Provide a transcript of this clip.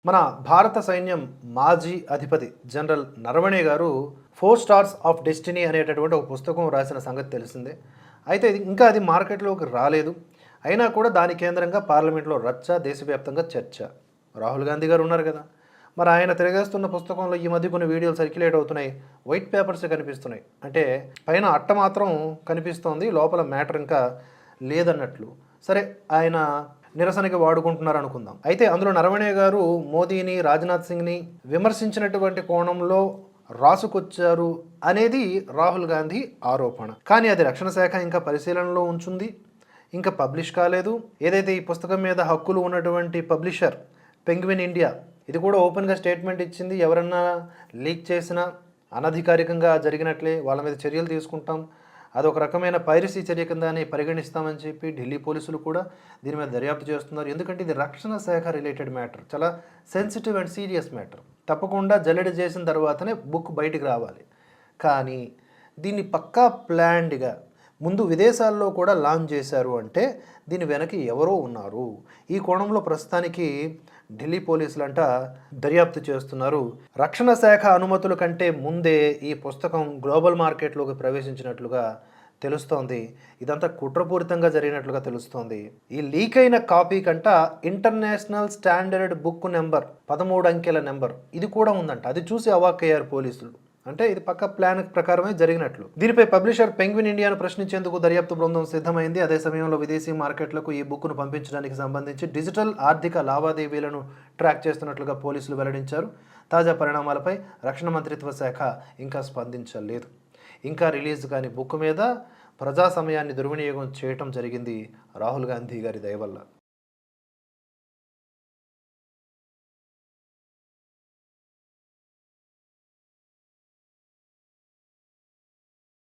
మన భారత సైన్యం మాజీ అధిపతి జనరల్ నరవణే గారు 4 స్టార్స్ ఆఫ్ డెస్టినీ అనేటటువంటి ఒక పుస్తకం రాసిన సంగతి తెలిసిందే. అయితే ఇంకా అది మార్కెట్లోకి రాలేదు. అయినా కూడా దాని కేంద్రంగా పార్లమెంట్లో రచ్చ, దేశవ్యాప్తంగా చర్చ. రాహుల్ గాంధీ గారు ఉన్నారు కదా! మరి ఆయన తిరగేస్తున్న పుస్తకంలో ఈ మధ్య కొన్ని వీడియోలు సర్క్యులేట్ అవుతున్నాయి. వైట్ పేపర్స్ కనిపిస్తున్నాయి. అంటే పైన అట్ట మాత్రం కనిపిస్తోంది. లోపల మ్యాటర్ ఇంకా లేదన్నట్లు. సరే, ఆయన నిరసనకి వాడుకుంటున్నారు అనుకుందాం. అయితే అందులో నరవణే గారు మోదీని, రాజ్నాథ్ సింగ్ని విమర్శించినటువంటి కోణంలో రాసుకొచ్చారు అనేది రాహుల్ గాంధీ ఆరోపణ. కానీ అది రక్షణ శాఖ ఇంకా పరిశీలనలో ఉంచుంది. ఇంకా పబ్లిష్ కాలేదు. ఏదైతే ఈ పుస్తకం మీద హక్కులు ఉన్నటువంటి పబ్లిషర్ పెంగ్విన్ ఇండియా, ఇది కూడా ఓపెన్గా స్టేట్మెంట్ ఇచ్చింది. ఎవరన్నా లీక్ చేసినా అనధికారికంగా జరిగినట్లే వాళ్ళ మీద చర్యలు తీసుకుంటాం, అదొక రకమైన పైరసీ చర్య కిందనే పరిగణిస్తామని చెప్పి ఢిల్లీ పోలీసులు కూడా దీని మీద దర్యాప్తు చేస్తున్నారు. ఎందుకంటే ఇది రక్షణ శాఖ రిలేటెడ్ మ్యాటర్, చాలా సెన్సిటివ్ అండ్ సీరియస్ మ్యాటర్. తప్పకుండా జల్లెడ చేసిన తర్వాతనే బుక్ బయటికి రావాలి. కానీ దీన్ని పక్కా ప్లాన్డ్గా ముందు విదేశాల్లో కూడా లాంచ్ చేశారు అంటే దీని వెనక ఎవరో ఉన్నారు. ఈ కోణంలో ప్రస్తుతానికి ఢిల్లీ పోలీసులంట దర్యాప్తు చేస్తున్నారు. రక్షణ శాఖ అనుమతుల కంటే ముందే ఈ పుస్తకం గ్లోబల్ మార్కెట్లోకి ప్రవేశించినట్లుగా తెలుస్తోంది. ఇదంతా కుట్రపూరితంగా జరిగినట్లుగా తెలుస్తోంది. ఈ లీక్ అయిన కాపీ కంట ఇంటర్నేషనల్ స్టాండర్డ్ బుక్ నెంబర్ 13 అంకెల నెంబర్ ఇది కూడా ఉందంట. అది చూసి అవాక్కయ్యారు పోలీసులు. అంటే ఇది పక్క ప్లాన్ ప్రకారమే జరిగినట్లు. దీనిపై పబ్లిషర్ పెంగ్విన్ ఇండియాను ప్రశ్నించేందుకు దర్యాప్తు బృందం సిద్ధమైంది. అదే సమయంలో విదేశీ మార్కెట్లకు ఈ బుక్ను పంపించడానికి సంబంధించి డిజిటల్ ఆర్థిక లావాదేవీలను ట్రాక్ చేస్తున్నట్లుగా పోలీసులు వెల్లడించారు. తాజా పరిణామాలపై రక్షణ మంత్రిత్వ శాఖ ఇంకా స్పందించలేదు. ఇంకా రిలీజ్ కాని బుక్ మీద ప్రజా సమయాన్ని దుర్వినియోగం చేయటం జరిగింది రాహుల్ గాంధీ గారి దయ వల్ల.